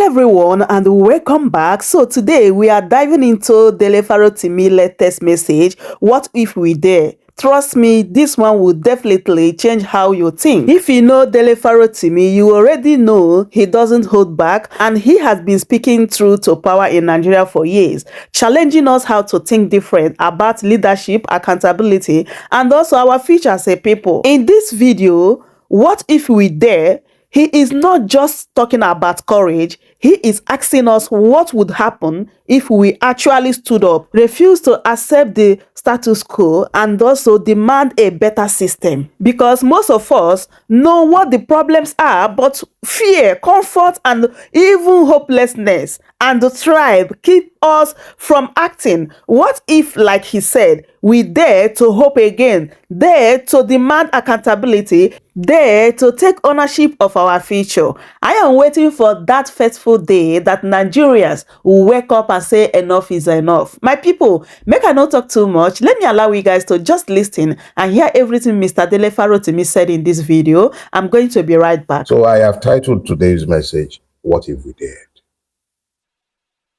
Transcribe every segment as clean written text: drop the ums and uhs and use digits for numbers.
everyone and welcome back. So today we are diving into Dele Farotimi latest message, What If We Dare? Trust me, this one will definitely change how you think. If you know Dele Farotimi, you already know he doesn't hold back and he has been speaking truth to power in Nigeria for years, challenging us how to think different about leadership, accountability, and also our future as a people. In this video, What If We Dare? He is not just talking about courage, he is asking us what would happen if we actually stood up, refused to accept the status quo, and also demand a better system. Because most of us know what the problems are, but fear, comfort, and even hopelessness and the tribe keep us from acting. What if, like he said, we dare to hope again, dare to demand accountability, dare to take ownership of our future? I am waiting for that fateful day that Nigerians will wake up and say enough is enough. My people, make I not talk too much. Let me allow you guys to just listen and hear everything Mr. Dele Farotimi said in this video. I'm going to be right back. So I have titled today's message, What If We Dared?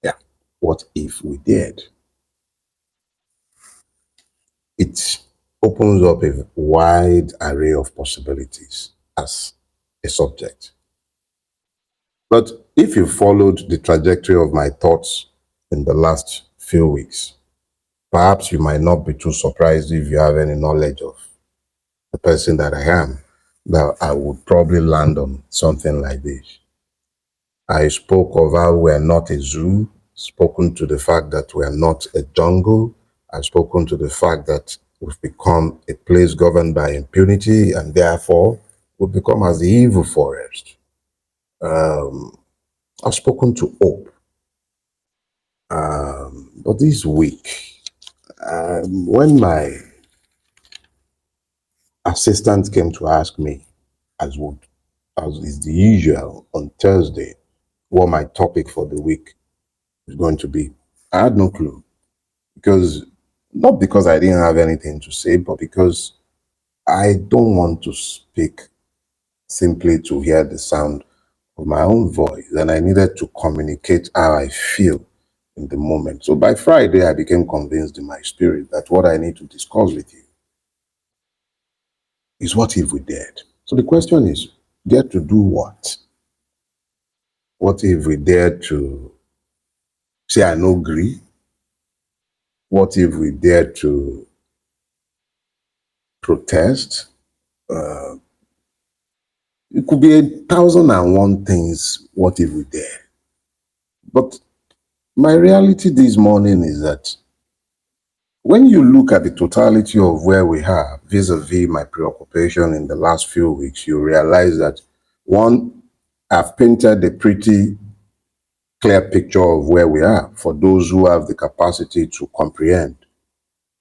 Yeah, what if we dared? It opens up a wide array of possibilities as a subject. But if you followed the trajectory of my thoughts in the last few weeks, perhaps you might not be too surprised if you have any knowledge of the person that I am, that I would probably land on something like this. I spoke of how we are not a zoo, spoken to the fact that we are not a jungle. I've spoken to the fact that we've become a place governed by impunity and therefore we've become as the evil forest. I've spoken to hope. But this week, when my assistant came to ask me, as is the usual on Thursday, what my topic for the week is going to be, I had no clue. Not because I didn't have anything to say, but because I don't want to speak simply to hear the sound of my own voice, and I needed to communicate how I feel in the moment. So by Friday, I became convinced in my spirit that what I need to discuss with you is what if we dared? So the question is, dare to do what? What if we dare to say I no agree? What if we dare to protest? It could be 1,001 things, what if we dare? But my reality this morning is that when you look at the totality of where we are, vis-a-vis my preoccupation in the last few weeks, you realize that, one, I've painted a pretty clear picture of where we are for those who have the capacity to comprehend.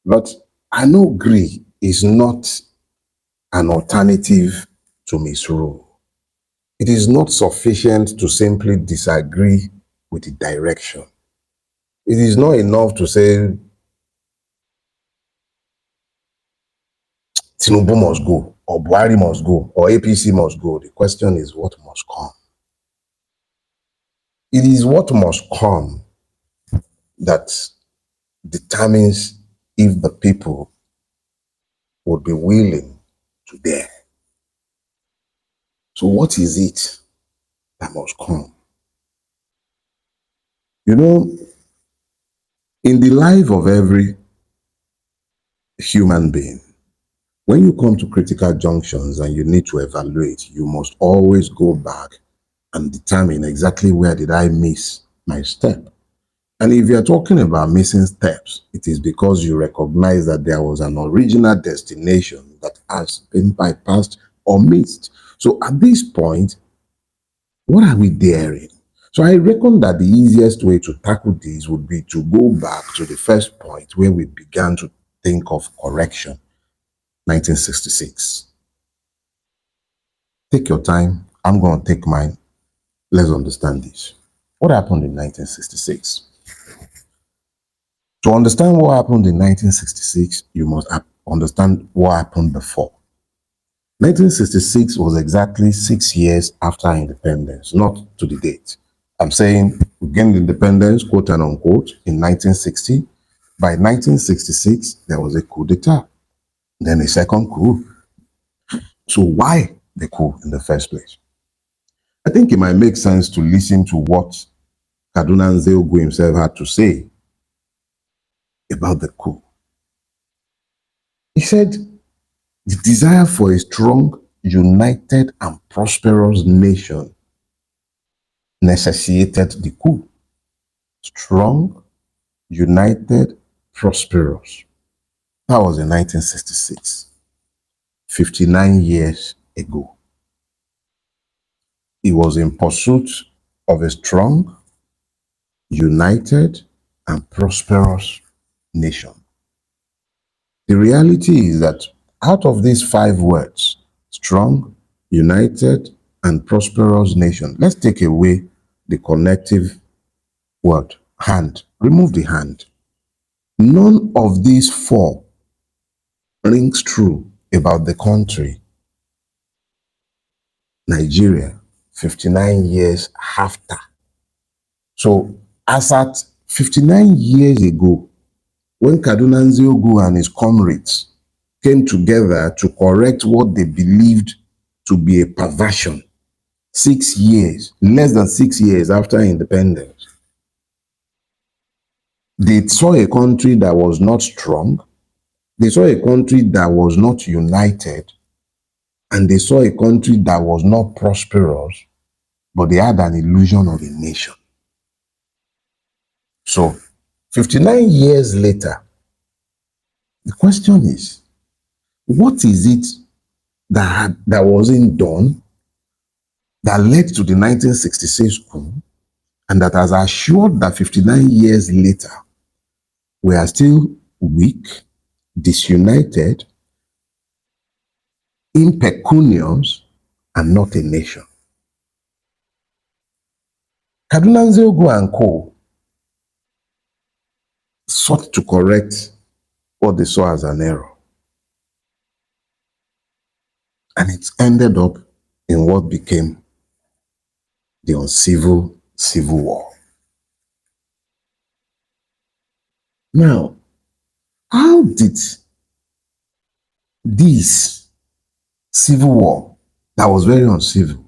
But I know agree is not an alternative to misrule. It is not sufficient to simply disagree with the direction. It is not enough to say Tinubu must go, or Buhari must go, or APC must go. The question is what must come. It is what must come that determines if the people would be willing to dare. So what is it that must come? You know, in the life of every human being, when you come to critical junctions and you need to evaluate, you must always go back and determine exactly where did I miss my step. And if you're talking about missing steps, it is because you recognize that there was an original destination that has been bypassed or missed. So at this point, what are we daring? So I reckon that the easiest way to tackle this would be to go back to the first point where we began to think of correction, 1966. Take your time. I'm going to take mine. Let's understand this. What happened in 1966? To understand what happened in 1966, you must understand what happened before. 1966 was exactly 6 years after independence, not to the date. I'm saying we gained independence, quote and unquote, in 1960. By 1966, there was a coup d'etat, then a second coup. So why the coup in the first place? I think it might make sense to listen to what Kaduna Nzeogwu himself had to say about the coup. He said, the desire for a strong, united, and prosperous nation necessitated the coup. Strong, united, prosperous. That was in 1966, 59 years ago. He was in pursuit of a strong, united, and prosperous nation. The reality is that out of these 5 words, strong, united, and prosperous nation, let's take away the connective word, hand. Remove the hand. None of these 4 rings true about the country, Nigeria, 59 years after. So, as at 59 years ago, when Kaduna Nzeogwu and his comrades came together to correct what they believed to be a perversion, 6 years, less than 6 years after independence, they saw a country that was not strong, they saw a country that was not united, and they saw a country that was not prosperous, but they had an illusion of a nation. So, 59 years later, the question is, what is it that wasn't done that led to the 1966 coup and that has assured that 59 years later, we are still weak, disunited, impecunious, and not a nation? Kaduna Nzeogwu and co. sought to correct what they saw as an error. And it ended up in what became the uncivil civil war. Now, how did this civil war that was very uncivil,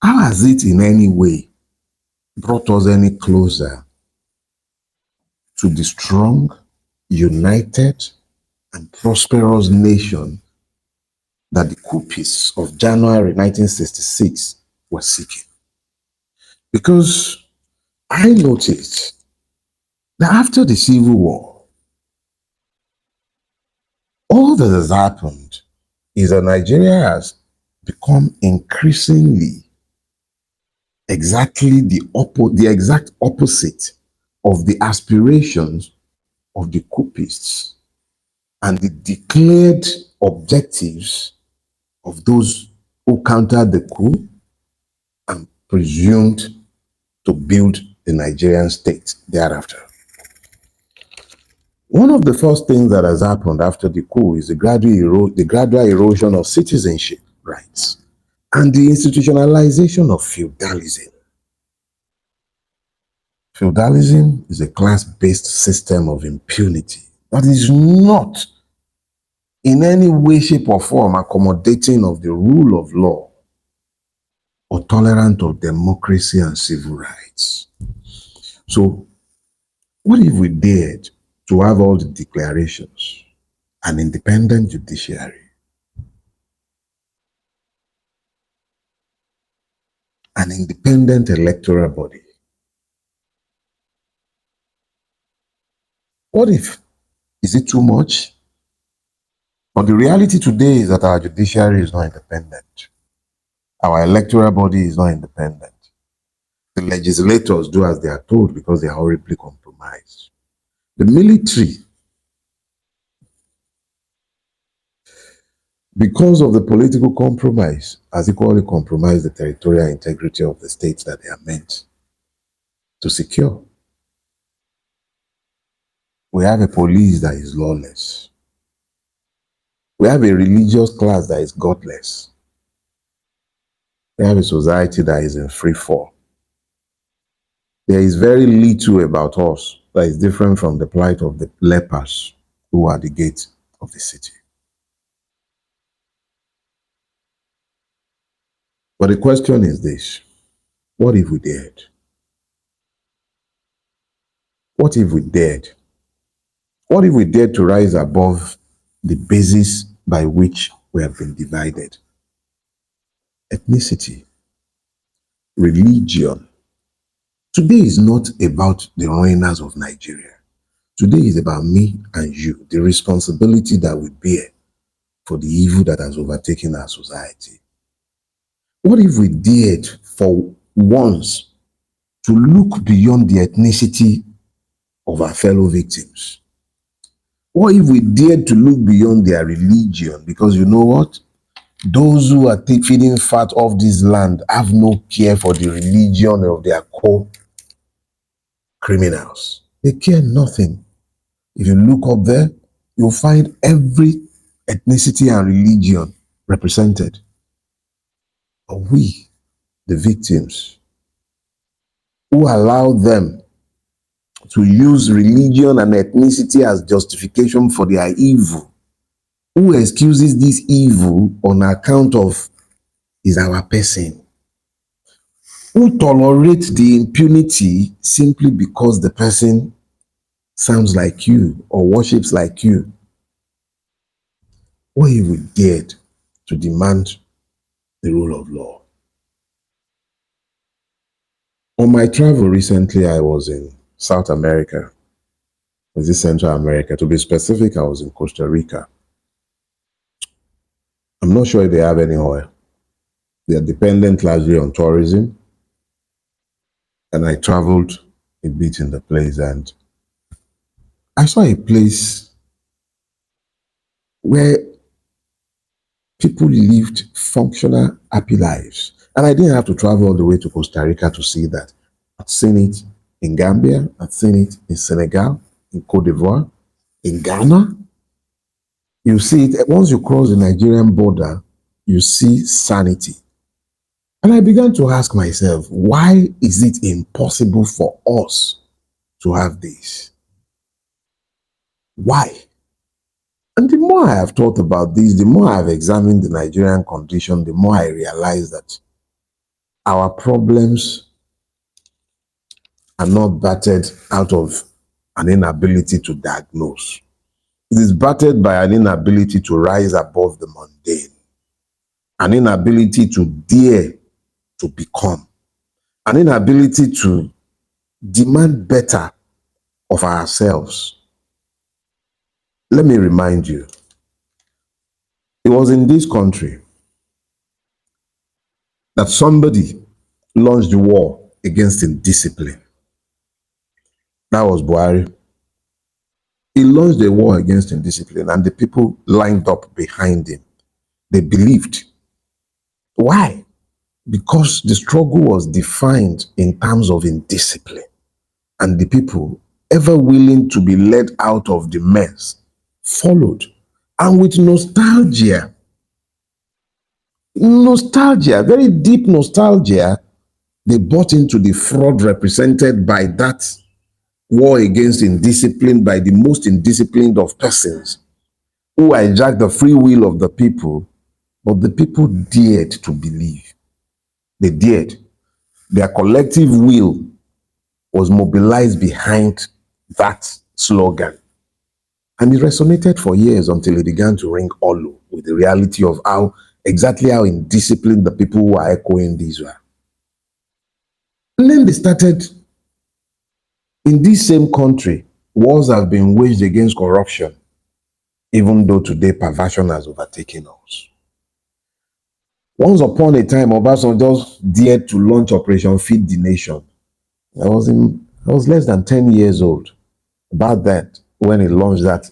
how has it in any way brought us any closer to the strong, united, and prosperous nation that the coupists of January 1966 were seeking? Because I noticed that after the Civil War, all that has happened is that Nigeria has become increasingly exactly the exact opposite of the aspirations of the coupists and the declared objectives of those who countered the coup and presumed to build the Nigerian state thereafter. One of the first things that has happened after the coup is the gradual erosion of citizenship rights and the institutionalization of feudalism. Feudalism is a class-based system of impunity that is not in any way, shape, or form accommodating of the rule of law or tolerant of democracy and civil rights. So, what if we dared to have all the declarations, an independent judiciary, an independent electoral body? What if? Is it too much? But the reality today is that our judiciary is not independent. Our electoral body is not independent. The legislators do as they are told because they are horribly compromised. The military, because of the political compromise, has equally compromised the territorial integrity of the states that they are meant to secure. We have a police that is lawless. We have a religious class that is godless. We have a society that is in free fall. There is very little about us that is different from the plight of the lepers who are the gate of the city. But the question is this: what if we dared? What if we dared? What if we dared to rise above the basis by which we have been divided? Ethnicity, religion. Today is not about the ruiners of Nigeria. Today is about me and you, the responsibility that we bear for the evil that has overtaken our society. What if we dared for once to look beyond the ethnicity of our fellow victims? What if we dared to look beyond their religion? Because you know what? Those who are feeding fat off this land have no care for the religion of their co-criminals. They care nothing. If you look up there, you'll find every ethnicity and religion represented. But we, the victims, who allow them to use religion and ethnicity as justification for their evil, who excuses this evil on account of is our person, who tolerates the impunity simply because the person sounds like you or worships like you. What if we dared to demand the rule of law? On my travel recently, I was in South America. Was it Central America? To be specific, I was in Costa Rica. I'm not sure if they have any oil. They are dependent largely on tourism. And I traveled a bit in the place and I saw a place where people lived functional, happy lives. And I didn't have to travel all the way to Costa Rica to see that. I've seen it in Gambia, I've seen it in Senegal, in Cote d'Ivoire, in Ghana. You see it, once you cross the Nigerian border, you see sanity. And I began to ask myself, why is it impossible for us to have this? Why? And the more I have thought about this, the more I have examined the Nigerian condition, the more I realize that our problems are not battered out of an inability to diagnose. It is battered by an inability to rise above the mundane, an inability to dare to become, an inability to demand better of ourselves. Let me remind you, it was in this country that somebody launched a war against indiscipline. That was Buhari. He launched a war against indiscipline and the people lined up behind him. They believed. Why? Because the struggle was defined in terms of indiscipline. And the people, ever willing to be led out of the mess, followed. And with nostalgia, very deep nostalgia, they bought into the fraud represented by that war against indiscipline, by the most indisciplined of persons who hijacked the free will of the people. But the people dared to believe. They dared. Their collective will was mobilized behind that slogan. And it resonated for years until it began to ring hollow with the reality of exactly how indisciplined the people who are echoing these were. And then they started, in this same country, wars have been waged against corruption, even though today perversion has overtaken us. Once upon a time, Obasanjo just dared to launch Operation Feed the Nation. I was less than 10 years old about that when he launched that.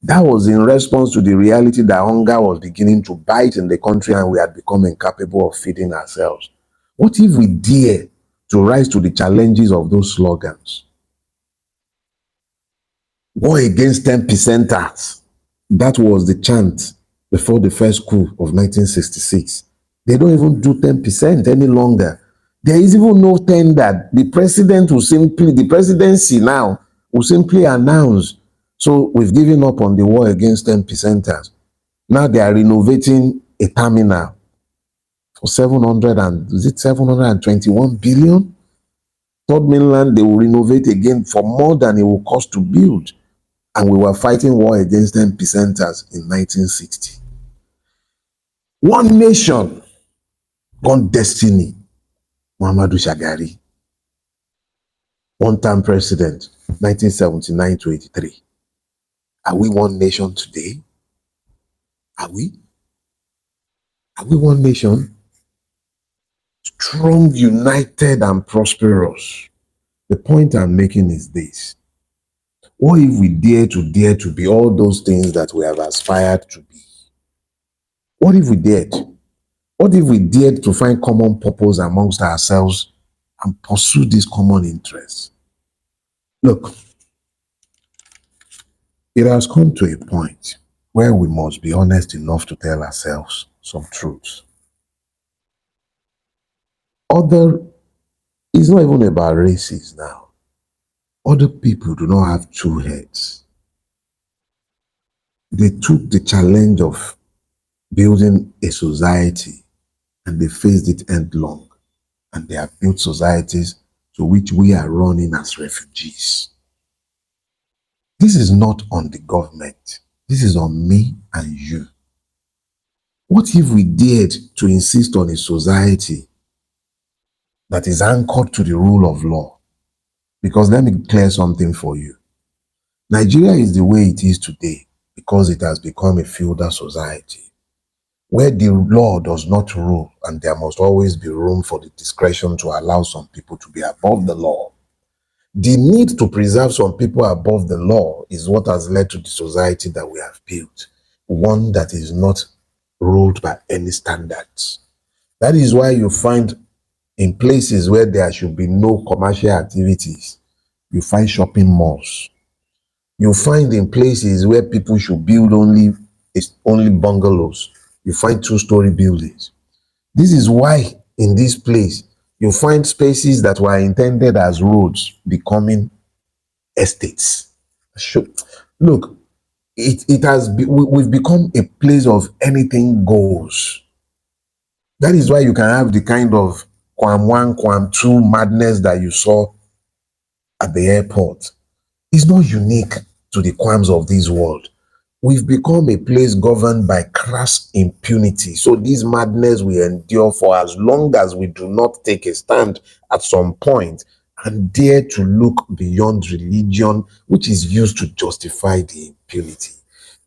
That was in response to the reality that hunger was beginning to bite in the country and we had become incapable of feeding ourselves. What if we dare to rise to the challenges of those slogans? War against 10%ers. That was the chant before the first coup of 1966. They don't even do 10% any longer. There is even no tender. The presidency now will simply announce, so we've given up on the war against 10%ers. Now they are renovating a terminal for 721 billion? Third mainland, they will renovate again for more than it will cost to build. And we were fighting war against 10%ers in 1960. One nation, one destiny. Muhammadu Shagari, one-term president, 1979 to 83. Are we one nation today? Are we? Are we one nation? Strong, united, and prosperous. The point I'm making is this. What if we dare to be all those things that we have aspired to be? What if we dared? What if we dared to find common purpose amongst ourselves and pursue these common interests? Look, it has come to a point where we must be honest enough to tell ourselves some truths. It's not even about races now. Other people do not have two heads. They took the challenge of building a society and they faced it headlong. And they have built societies to which we are running as refugees. This is not on the government. This is on me and you. What if we dared to insist on a society that is anchored to the rule of law? Because let me clear something for you. Nigeria is the way it is today because it has become a feudal society where the law does not rule and there must always be room for the discretion to allow some people to be above the law. The need to preserve some people above the law is what has led to the society that we have built, one that is not ruled by any standards. That is why you find in places where there should be no commercial activities, you find shopping malls. You find in places where people should build only bungalows, you find two-story buildings. This is why in this place, you find spaces that were intended as roads becoming estates. Look, we've become a place of anything goes. That is why you can have the kind of Quam 1, Quam 2 madness that you saw at the airport. It's not unique to the Quams of this world. We've become a place governed by crass impunity. So this madness we endure for as long as we do not take a stand at some point and dare to look beyond religion, which is used to justify the impunity.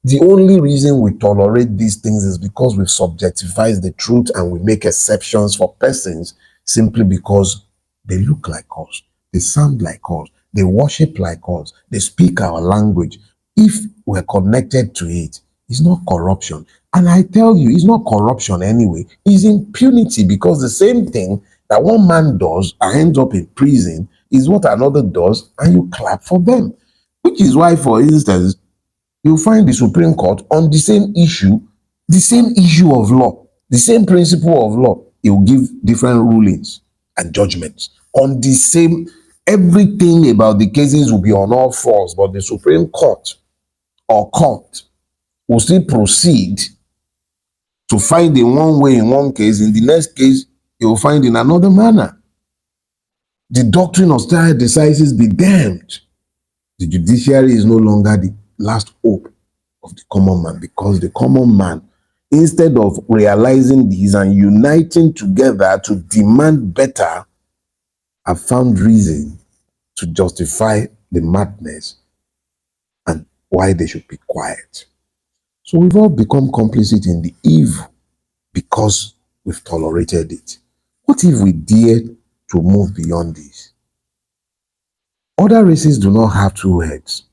The only reason we tolerate these things is because we've subjectified the truth and we make exceptions for persons simply because they look like us, they sound like us, they worship like us, they speak our language. If we're connected to it, it's not corruption. And I tell you, it's not corruption anyway. It's impunity, because the same thing that one man does and ends up in prison is what another does and you clap for them. Which is why, for instance, you find the Supreme Court on the same issue of law, the same principle of law. It will give different rulings and judgments on the same. Everything about the cases will be on all fours, but the Supreme Court or court will still proceed to find in one way in one case, in the next case, it will find in another manner. The doctrine of stare decisis be damned. The judiciary is no longer the last hope of the common man, because the common man, instead of realizing this and uniting together to demand better, have found reason to justify the madness and why they should be quiet. So we've all become complicit in the evil because we've tolerated it. What if we dare to move beyond this? Other races do not have two heads.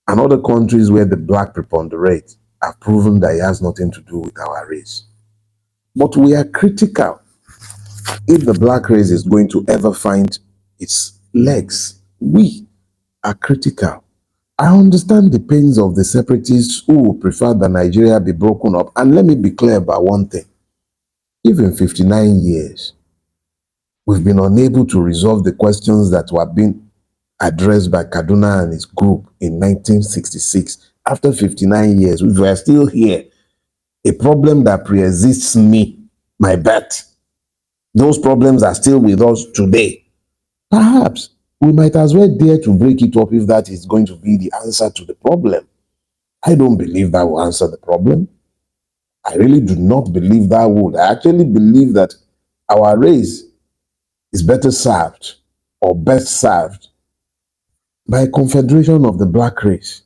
And other countries where the black preponderate have proven that it has nothing to do with our race. But we are critical if the black race is going to ever find its legs. We are critical. I understand the pains of the separatists who prefer that Nigeria be broken up. And let me be clear about one thing. Even 59 years, we've been unable to resolve the questions that were being addressed by Kaduna and his group in 1966. After 59 years, we are still here. A problem that pre-exists me, my birth. Those problems are still with us today. Perhaps we might as well dare to break it up if that is going to be the answer to the problem. I don't believe that will answer the problem. I really do not believe that would. I actually believe that our race is better served or best served by a confederation of the black race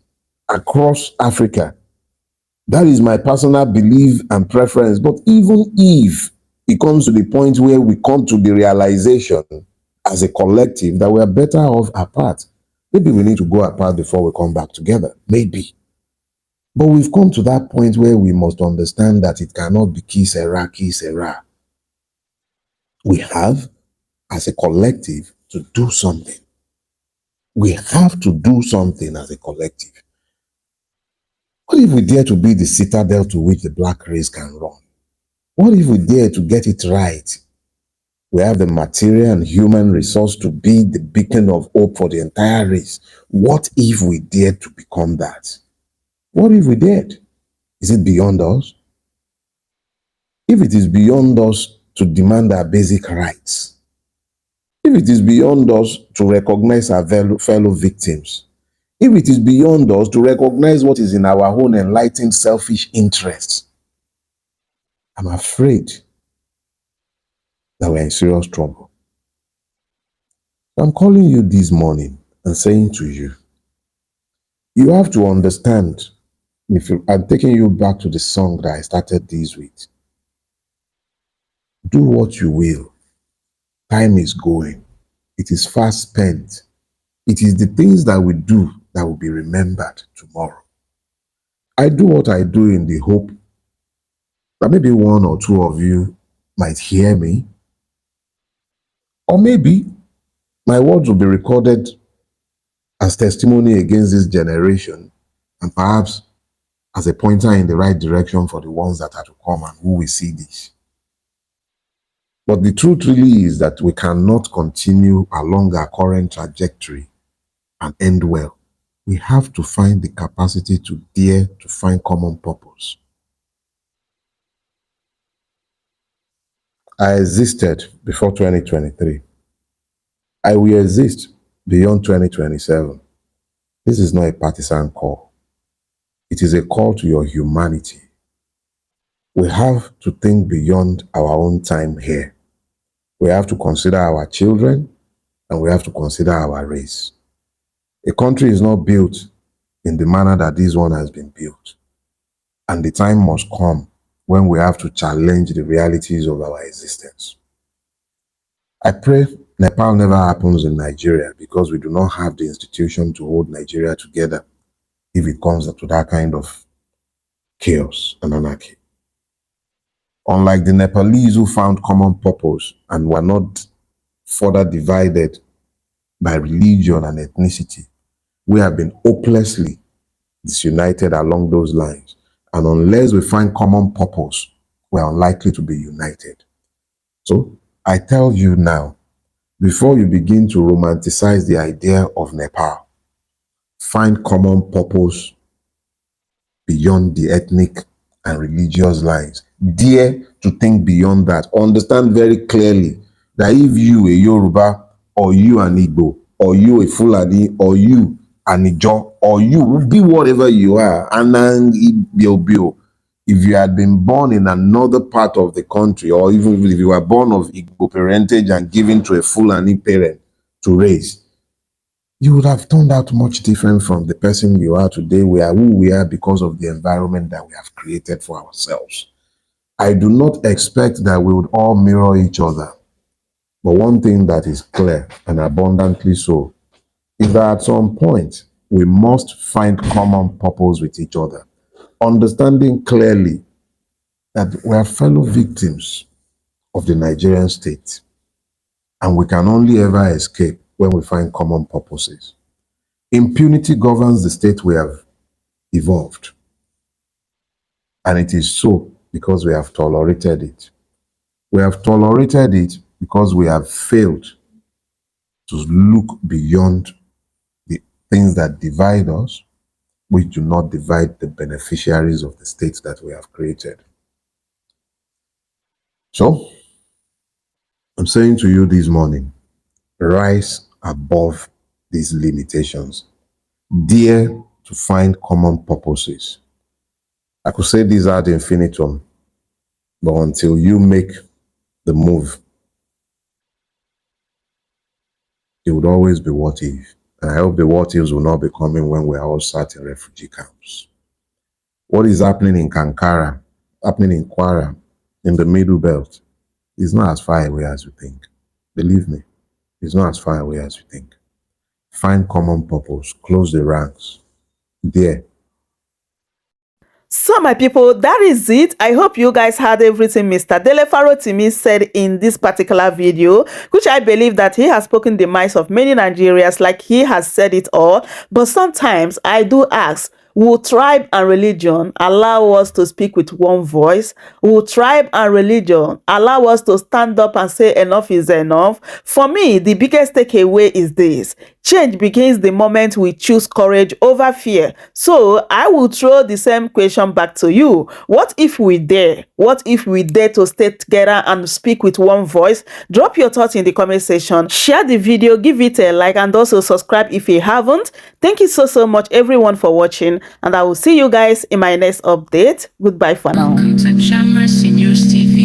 across Africa. That is my personal belief and preference. But even if it comes to the point where we come to the realization as a collective that we are better off apart, maybe we need to go apart before we come back together. Maybe. But we've come to that point where we must understand that it cannot be qui sera, qui sera. We have, as a collective, to do something. We have to do something as a collective. What if we dare to be the citadel to which the black race can run? What if we dare to get it right? We have the material and human resource to be the beacon of hope for the entire race. What if we dare to become that? What if we dared? Is it beyond us? If it is beyond us to demand our basic rights, if it is beyond us to recognize our fellow victims, if it is beyond us to recognize what is in our own enlightened selfish interests, I'm afraid that we're in serious trouble. I'm calling you this morning and saying to you, you have to understand, I'm taking you back to the song that I started this with. Do what you will. Time is going. It is fast spent. It is the things that we do that will be remembered tomorrow. I do what I do in the hope that maybe one or two of you might hear me, or maybe my words will be recorded as testimony against this generation, and perhaps as a pointer in the right direction for the ones that are to come and who will see this. But the truth really is that we cannot continue along our current trajectory and end well. We have to find the capacity to dare to find common purpose. I existed before 2023. I will exist beyond 2027. This is not a partisan call. It is a call to your humanity. We have to think beyond our own time here. We have to consider our children and we have to consider our race. A country is not built in the manner that this one has been built. And the time must come when we have to challenge the realities of our existence. I pray Nepal never happens in Nigeria because we do not have the institution to hold Nigeria together if it comes to that kind of chaos and anarchy. Unlike the Nepalese who found common purpose and were not further divided by religion and ethnicity, we have been hopelessly disunited along those lines. And unless we find common purpose, we are unlikely to be united. So I tell you now, before you begin to romanticize the idea of Nepal, find common purpose beyond the ethnic and religious lines. Dare to think beyond that. Understand very clearly that if you, a Yoruba, or you, an Igbo, or you, a Fulani, or you, an Ijo, or you, be whatever you are, Anang, Ibiobio, if you had been born in another part of the country, or even if you were born of Igbo parentage and given to a Fulani parent to raise, you would have turned out much different from the person you are today. We are who we are because of the environment that we have created for ourselves. I do not expect that we would all mirror each other. But one thing that is clear and abundantly so is that at some point, we must find common purpose with each other, understanding clearly that we are fellow victims of the Nigerian state, and we can only ever escape when we find common purposes. Impunity governs the state we have evolved, and it is so because we have tolerated it. We have tolerated it because we have failed to look beyond the things that divide us, which do not divide the beneficiaries of the state that we have created. So, I'm saying to you this morning, rise above these limitations. Dare to find common purposes. I could say this ad infinitum, but until you make the move, it would always be what if. And I hope the what ifs will not be coming when we're all sat in refugee camps. What is happening in Kankara, happening in Kwara, in the Middle Belt, is not as far away as you think. Believe me, it's not as far away as you think. Find common purpose, close the ranks. There. So my people, that is it. I hope you guys heard everything Mr. Dele Farotimi said in this particular video, which I believe that he has spoken the minds of many Nigerians, like he has said it all. But sometimes I do ask, will tribe and religion allow us to speak with one voice? Will tribe and religion allow us to stand up and say enough is enough? For me, the biggest takeaway is this: change begins the moment we choose courage over fear. So I will throw the same question back to you. What if we dare? What if we dare to stay together and speak with one voice? Drop your thoughts in the comment section. Share the video, give it a like, and also subscribe if you haven't. Thank you so much everyone for watching, and I will see you guys in my next update. Goodbye for now. Welcome to Shamra Senior TV.